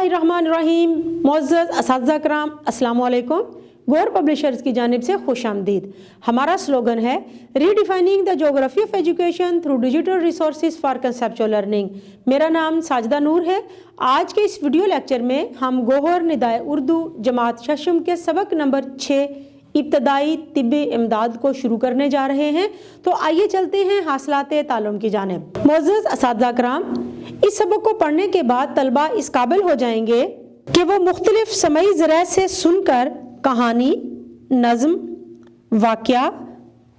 बिस्मिल्लाहिर्रहमानिर्रहीम। मुअज़्ज़ज़ असातिज़ा कराम, अस्सलामु अलैकुम। गौर पब्लिशर्स की जानिब से खुश आमदीद। हमारा स्लोगन है redefining the geography of education through digital resources for conceptual learning. मेरा नाम साजिदा नूर है। आज के इस वीडियो लेक्चर में हम गौहर निदाए उर्दू जमात शशम के सबक नंबर 6 इब्तदाई तिब्बी इमदाद को शुरू करने जा रहे हैं। तो आइए चलते हैं हासिलाते तालुम की जानिब। मुअज़्ज़ज़ असातिज़ा कराम, इस सबक को पढ़ने के बाद तलबा इस काबिल हो जाएंगे कि वो मुख्तलिफ समई ज़राए से सुनकर कहानी, नज़्म, वाक़या,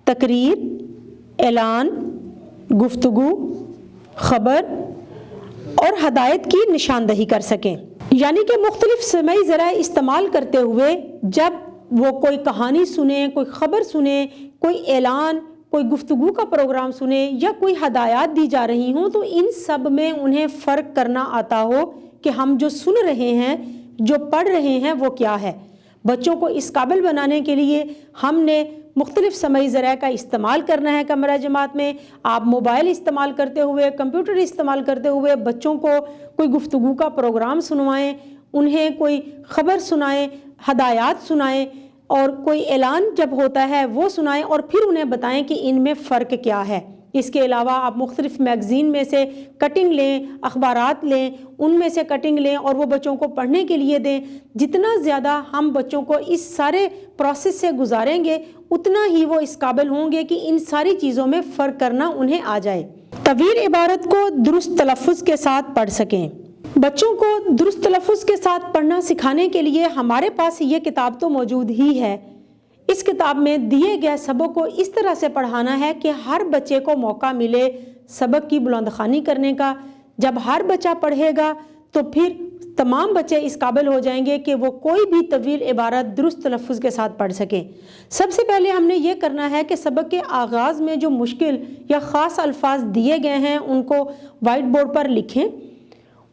तकरीर, ऐलान, गुफ्तगू, ख़बर और हदायत की निशानदही कर सकें। यानी कि मुख्तलिफ समई ज़राए इस्तेमाल करते हुए जब वो कोई कहानी सुने, कोई ख़बर सुने, कोई ऐलान, कोई गुफ्तगू का प्रोग्राम सुने या कोई हदायत दी जा रही हों, तो इन सब में उन्हें फ़र्क करना आता हो कि हम जो सुन रहे हैं, जो पढ़ रहे हैं, वो क्या है। बच्चों को इस काबिल बनाने के लिए हमने मुख्तलिफ समई ज़राए का इस्तेमाल करना है। कमरा जमात में आप मोबाइल इस्तेमाल करते हुए, कंप्यूटर इस्तेमाल करते हुए बच्चों को कोई गुफ्तगू का प्रोग्राम सुनवाएं, उन्हें कोई ख़बर सुनाएं, हदायत सुनाएं और कोई ऐलान जब होता है वो सुनाएं और फिर उन्हें बताएं कि इनमें फ़र्क क्या है। इसके अलावा आप मुख्तलिफ मैगज़ीन में से कटिंग लें, अखबारात लें, उनमें से कटिंग लें और वो बच्चों को पढ़ने के लिए दें। जितना ज़्यादा हम बच्चों को इस सारे प्रोसेस से गुजारेंगे उतना ही वो इस काबिल होंगे कि इन सारी चीज़ों में फ़र्क करना उन्हें आ जाए। तवील इबारत को दुरुस्त तलफ़्फ़ुज़ के साथ पढ़ सकें। बच्चों को दुरुस्त तलफ़्फ़ुज़ के साथ पढ़ना सिखाने के लिए हमारे पास ये किताब तो मौजूद ही है। इस किताब में दिए गए सबक को इस तरह से पढ़ाना है कि हर बच्चे को मौका मिले सबक की बुलंदखानी करने का। जब हर बच्चा पढ़ेगा तो फिर तमाम बच्चे इस काबिल हो जाएंगे कि वो कोई भी तवील इबारत दुरुस्त तलफ़्फ़ुज़ के साथ पढ़ सकें। सबसे पहले हमने ये करना है कि सबक के आगाज़ में जो मुश्किल या ख़ास अल्फाज दिए गए हैं उनको वाइट बोर्ड पर लिखें।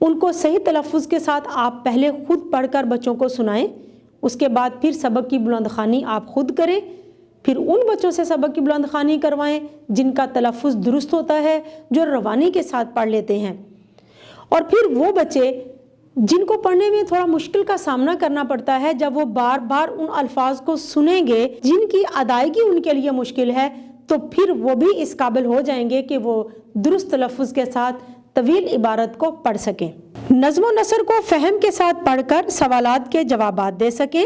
उनको सही तलफ़्फ़ुज़ के साथ आप पहले खुद पढ़कर बच्चों को सुनाएं। उसके बाद फिर सबक की बुलंदखानी आप खुद करें। फिर उन बच्चों से सबक की बुलंदखानी करवाएं जिनका तलफ़्फ़ुज़ दुरुस्त होता है, जो रवानी के साथ पढ़ लेते हैं। और फिर वो बच्चे जिनको पढ़ने में थोड़ा मुश्किल का सामना करना पड़ता है, जब वो बार बार उन अल्फाज को सुनेंगे जिनकी अदायगी उनके लिए मुश्किल है, तो फिर वो भी इस काबिल हो जाएंगे कि वो दुरुस्त तलफ़्फ़ुज़ के साथ तवील इबारत को पढ़ सकें। नज़्म व नसर को फ़हम के साथ पढ़कर सवालात के जवाबात दे सकें।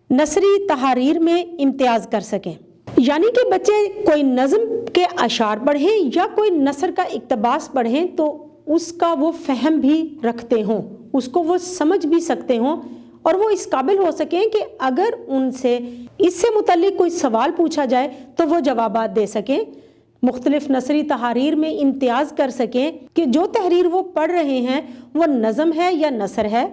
नसरी तहारीर में इम्तियाज़ कर सकें। यानी कि बच्चे कोई नज़्म के अशार पढ़ें या कोई नसर का इक़्तिबास पढ़ें तो उसका वो फ़हम भी रखते हों, उसको वो समझ भी सकते हों और वो इस काबिल हो सकें कि अगर उनसे इससे मुतल्लिक़ कोई सवाल पूछा जाए तो वो जवाबात दे सकें। मुख्तलिफ नसरी तहारीर में इम्तियाज़ कर सकें कि जो तहरीर वो पढ़ रहे हैं वो नज़म है या नसर है,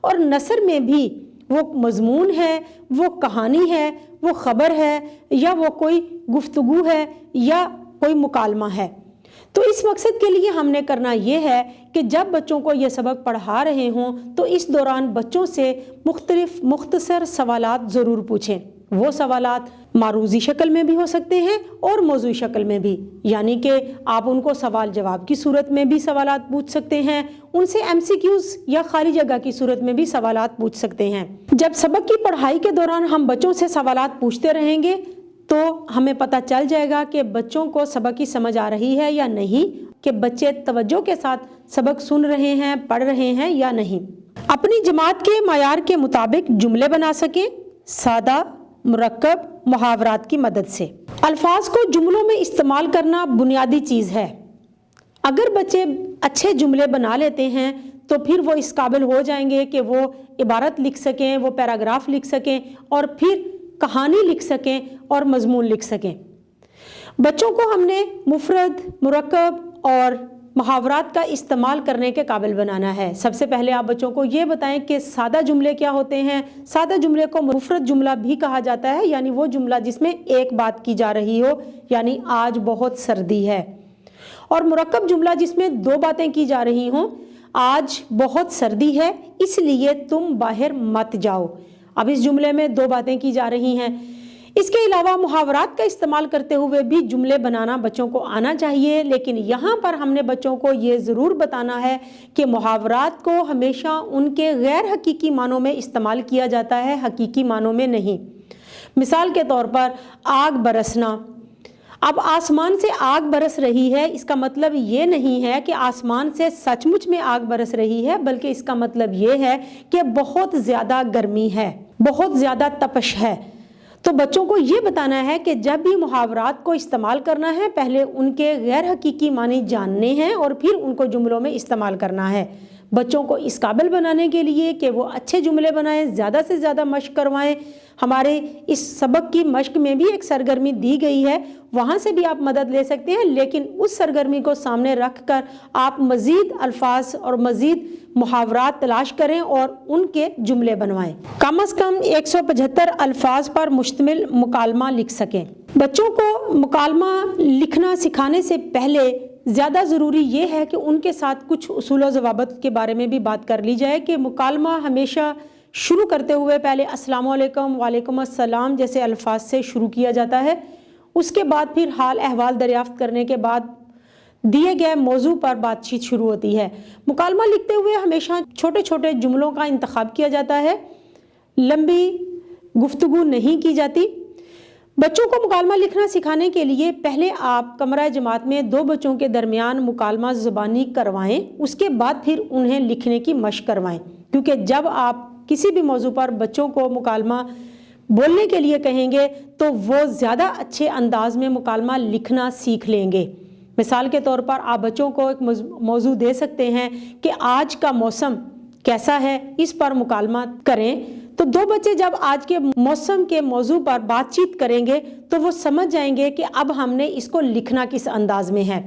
और नसर में भी वो मज़मून है, वो कहानी है, वो ख़बर है या वो कोई गुफ्तगू है या कोई मुकालमा है। तो इस मकसद के लिए हमने करना ये है कि जब बच्चों को ये सबक पढ़ा रहे हों तो इस दौरान बच्चों से मुख्तसर सवालात ज़रूर पूछें। वो सवालात मारूज़ी शक्ल में भी हो सकते हैं और मौज़ूई शक्ल में भी, यानी कि आप उनको सवाल जवाब की सूरत में भी सवालात पूछ सकते हैं, उनसे MCQs या खाली जगह की सूरत में भी सवालात पूछ सकते हैं। जब सबक की पढ़ाई के दौरान हम बच्चों से सवालात पूछते रहेंगे तो हमें पता चल जाएगा कि बच्चों को सबक की समझ आ रही है या नहीं, कि बच्चे तवज्जो के साथ सबक सुन रहे हैं, पढ़ रहे हैं या नहीं। अपनी जमात के मायार के मुताबिक जुमले बना सकें, सादा, मुरक्कब, मुहावरात की मदद से। अल्फाज को जुमलों में इस्तेमाल करना बुनियादी चीज़ है। अगर बच्चे अच्छे जुमले बना लेते हैं तो फिर वो इस काबिल हो जाएंगे कि वो इबारत लिख सकें, वो पैराग्राफ लिख सकें और फिर कहानी लिख सकें और मजमून लिख सकें। बच्चों को हमने मुफरद, मुरक्कब और मुहावरात का इस्तेमाल करने के काबिल बनाना है। सबसे पहले आप बच्चों को ये बताएं कि सादा जुमले क्या होते हैं। सादा जुमले को मुफरद जुमला भी कहा जाता है, यानी वो जुमला जिसमें एक बात की जा रही हो, यानी आज बहुत सर्दी है। और मुरक्कब जुमला जिसमें दो बातें की जा रही हों, आज बहुत सर्दी है इसलिए तुम बाहर मत जाओ। अब इस जुमले में दो बातें की जा रही हैं। اس کے علاوہ محاورات کا استعمال کرتے ہوئے بھی جملے بنانا بچوں کو آنا چاہیے، لیکن یہاں پر ہم نے بچوں کو یہ ضرور بتانا ہے کہ محاورات کو ہمیشہ ان کے غیر حقیقی معنوں میں استعمال کیا جاتا ہے، حقیقی معنوں میں نہیں۔ مثال کے طور پر آگ برسنا، اب آسمان سے آگ برس رہی ہے، اس کا مطلب یہ نہیں ہے کہ آسمان سے سچ مچ میں آگ برس رہی ہے، بلکہ اس کا مطلب یہ ہے کہ بہت زیادہ گرمی ہے، بہت زیادہ تپش ہے۔ تو بچوں کو یہ بتانا ہے کہ جب بھی محاورات کو استعمال کرنا ہے، پہلے ان کے غیر حقیقی معنی جاننے ہیں اور پھر ان کو جملوں میں استعمال کرنا ہے۔ بچوں کو اس قابل بنانے کے لیے کہ وہ اچھے جملے بنائیں، زیادہ سے زیادہ مشق کروائیں۔ ہمارے اس سبق کی مشق میں بھی ایک سرگرمی دی گئی ہے، وہاں سے بھی آپ مدد لے سکتے ہیں، لیکن اس سرگرمی کو سامنے رکھ کر آپ مزید الفاظ اور مزید محاورات تلاش کریں اور ان کے جملے بنوائیں۔ کم از کم 175 الفاظ پر مشتمل مکالمہ لکھ سکیں۔ بچوں کو مکالمہ لکھنا سکھانے سے پہلے زیادہ ضروری یہ ہے کہ ان کے ساتھ کچھ اصول و ضوابط کے بارے میں بھی بات کر لی جائے کہ مکالمہ ہمیشہ شروع کرتے ہوئے پہلے السلام علیکم، وعلیکم السلام جیسے الفاظ سے شروع کیا جاتا ہے، اس کے بعد پھر حال احوال دریافت کرنے کے بعد دیے گئے موضوع پر بات چیت شروع ہوتی ہے۔ مکالمہ لکھتے ہوئے ہمیشہ چھوٹے چھوٹے جملوں کا انتخاب کیا جاتا ہے، لمبی گفتگو نہیں کی جاتی۔ بچوں کو مکالمہ لکھنا سکھانے کے لیے پہلے آپ کمرہ جماعت میں 2 بچوں کے درمیان مکالمہ زبانی کروائیں، اس کے بعد پھر انہیں لکھنے کی مشق کروائیں، کیونکہ جب آپ کسی بھی موضوع پر بچوں کو مکالمہ بولنے کے لیے کہیں گے تو وہ زیادہ اچھے انداز میں مکالمہ لکھنا سیکھ لیں گے۔ مثال کے طور پر آپ بچوں کو ایک موضوع دے سکتے ہیں کہ آج کا موسم کیسا ہے، اس پر مکالمہ کریں، تو 2 بچے جب آج کے موسم کے موضوع پر بات چیت کریں گے تو وہ سمجھ جائیں گے کہ اب ہم نے اس کو لکھنا کس انداز میں ہے۔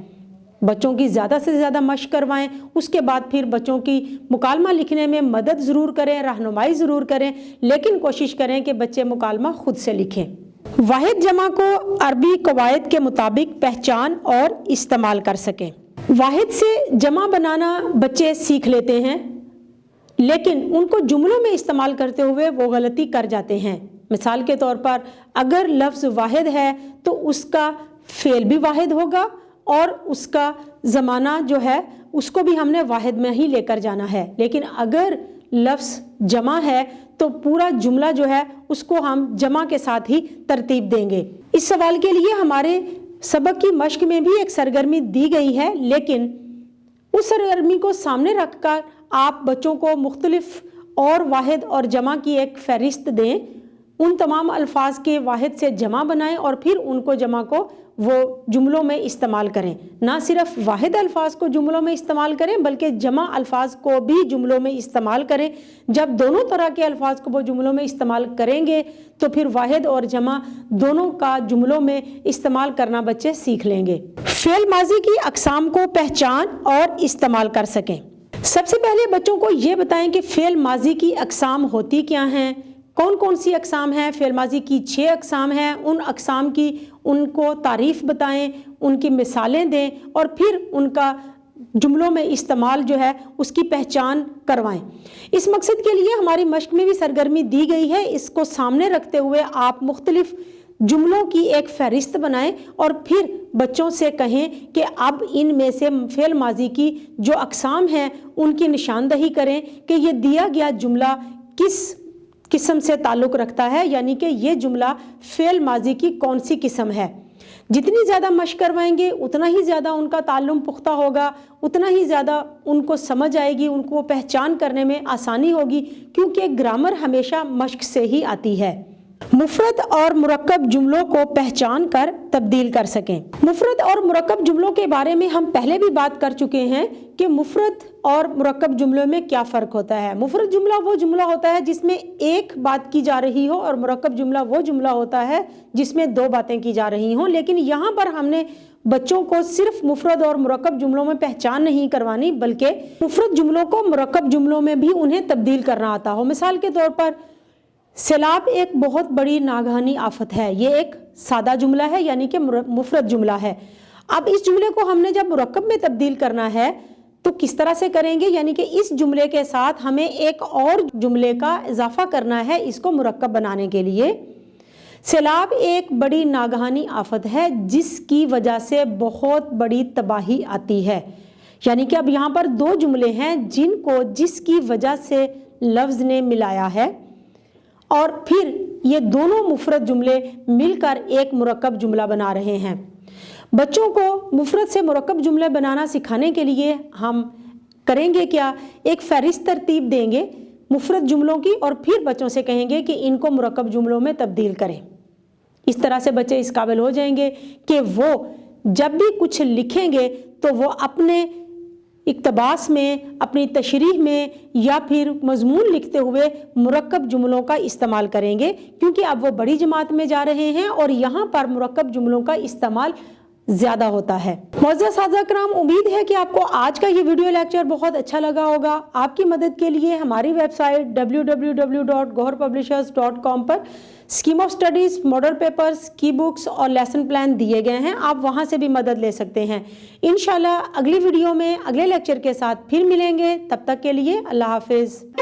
بچوں کی زیادہ سے زیادہ مشق کروائیں، اس کے بعد پھر بچوں کی مکالمہ لکھنے میں مدد ضرور کریں، رہنمائی ضرور کریں، لیکن کوشش کریں کہ بچے مکالمہ خود سے لکھیں۔ واحد جمع کو عربی قواعد کے مطابق پہچان اور استعمال کر سکیں۔ واحد سے جمع بنانا بچے سیکھ لیتے ہیں، لیکن ان کو جملوں میں استعمال کرتے ہوئے وہ غلطی کر جاتے ہیں۔ مثال کے طور پر اگر لفظ واحد ہے تو اس کا فعل بھی واحد ہوگا اور اس کا زمانہ جو ہے اس کو بھی ہم نے واحد میں ہی لے کر جانا ہے، لیکن اگر لفظ جمع ہے تو پورا جملہ جو ہے اس کو ہم جمع کے ساتھ ہی ترتیب دیں گے۔ اس سوال کے لیے ہمارے سبق کی مشق میں بھی ایک سرگرمی دی گئی ہے، لیکن اس سرگرمی کو سامنے رکھ کر آپ بچوں کو مختلف اور واحد اور جمع کی ایک فہرست دیں، ان تمام الفاظ کے واحد سے جمع بنائیں اور پھر ان کو جمع کو وہ جملوں میں استعمال کریں۔ نہ صرف واحد الفاظ کو جملوں میں استعمال کریں بلکہ جمع الفاظ کو بھی جملوں میں استعمال کریں۔ جب دونوں طرح کے الفاظ کو وہ جملوں میں استعمال کریں گے تو پھر واحد اور جمع دونوں کا جملوں میں استعمال کرنا بچے سیکھ لیں گے۔ فعل ماضی کی اقسام کو پہچان اور استعمال کر سکیں۔ سب سے پہلے بچوں کو یہ بتائیں کہ فعل ماضی کی اقسام ہوتی کیا ہیں، کون کون سی اقسام ہیں۔ فعل ماضی کی 6 اقسام ہیں، ان اقسام کی ان کو تعریف بتائیں، ان کی مثالیں دیں اور پھر ان کا جملوں میں استعمال جو ہے اس کی پہچان کروائیں۔ اس مقصد کے لیے ہماری مشق میں بھی سرگرمی دی گئی ہے، اس کو سامنے رکھتے ہوئے آپ مختلف جملوں کی ایک فہرست بنائیں اور پھر بچوں سے کہیں کہ اب ان میں سے فعل ماضی کی جو اقسام ہیں ان کی نشاندہی کریں کہ یہ دیا گیا جملہ کس قسم سے تعلق رکھتا ہے، یعنی کہ یہ جملہ فعل ماضی کی کون سی قسم ہے۔ جتنی زیادہ مشق کروائیں گے اتنا ہی زیادہ ان کا تعلم پختہ ہوگا، اتنا ہی زیادہ ان کو سمجھ آئے گی، ان کو پہچان کرنے میں آسانی ہوگی، کیونکہ گرامر ہمیشہ مشق سے ہی آتی ہے۔ مفرد اور مرکب جملوں کو پہچان کر تبدیل کر سکیں۔ مفرد اور مرکب جملوں کے بارے میں ہم پہلے بھی بات کر چکے ہیں کہ مفرد اور مرکب جملوں میں کیا فرق ہوتا ہے۔ مفرد جملہ وہ جملہ ہوتا ہے جس میں ایک بات کی جا رہی ہو، اور مرکب جملہ وہ جملہ ہوتا ہے جس میں 2 باتیں کی جا رہی ہوں۔ لیکن یہاں پر ہم نے بچوں کو صرف مفرد اور مرکب جملوں میں پہچان نہیں کروانی، بلکہ مفرد جملوں کو مرکب جملوں میں بھی انہیں تبدیل کرنا آتا ہو۔ مثال کے طور پر سیلاب ایک بہت بڑی ناگہانی آفت ہے، یہ ایک سادہ جملہ ہے، یعنی کہ مفرد جملہ ہے۔ اب اس جملے کو ہم نے جب مرکب میں تبدیل کرنا ہے تو کس طرح سے کریں گے، یعنی کہ اس جملے کے ساتھ ہمیں ایک اور جملے کا اضافہ کرنا ہے اس کو مرکب بنانے کے لیے۔ सैलाब एक बड़ी नागहानी आफत है जिसकी वजह से बहुत बड़ी तबाही आती है। यानी कि अब यहाँ पर दो जुमले हैं जिनको जिसकी वजह से लफ्ज़ ने मिलाया है और फिर ये दोनों मुफरद जुमले मिलकर एक मुरक्कब जुमला बना रहे हैं। बच्चों को मुफरद से मुरक्कब जुमले बनाना सिखाने के लिए हम करेंगे क्या, एक फहरिस्त तरतीब देंगे मुफरद जुमलों की और फिर बच्चों से कहेंगे कि इनको मुरक्कब जुमलों में तब्दील करें। इस तरह से बच्चे इस काबिल हो जाएंगे कि वो जब भी कुछ लिखेंगे तो वो अपने इक्तबास में, अपनी तशरीह में या फिर मजमून लिखते हुए मुरक्कब जुमलों का इस्तेमाल करेंगे, क्योंकि अब वो बड़ी जमात में जा रहे हैं और यहाँ पर मुरक्कब जुमलों का इस्तेमाल ज़्यादा होता है। मुअज़्ज़ज़ साथिया किराम, उम्मीद है कि आपको आज का ये वीडियो लेक्चर बहुत अच्छा लगा होगा। आपकी मदद के लिए हमारी वेबसाइट www.goharpublishers.com पर scheme of studies, model papers, की बुक्स और लेसन प्लान दिए गए हैं। आप वहां से भी मदद ले सकते हैं। इंशाल्लाह अगली वीडियो में अगले लेक्चर के साथ फिर मिलेंगे। तब तक के लिए अल्लाह हाफिज़।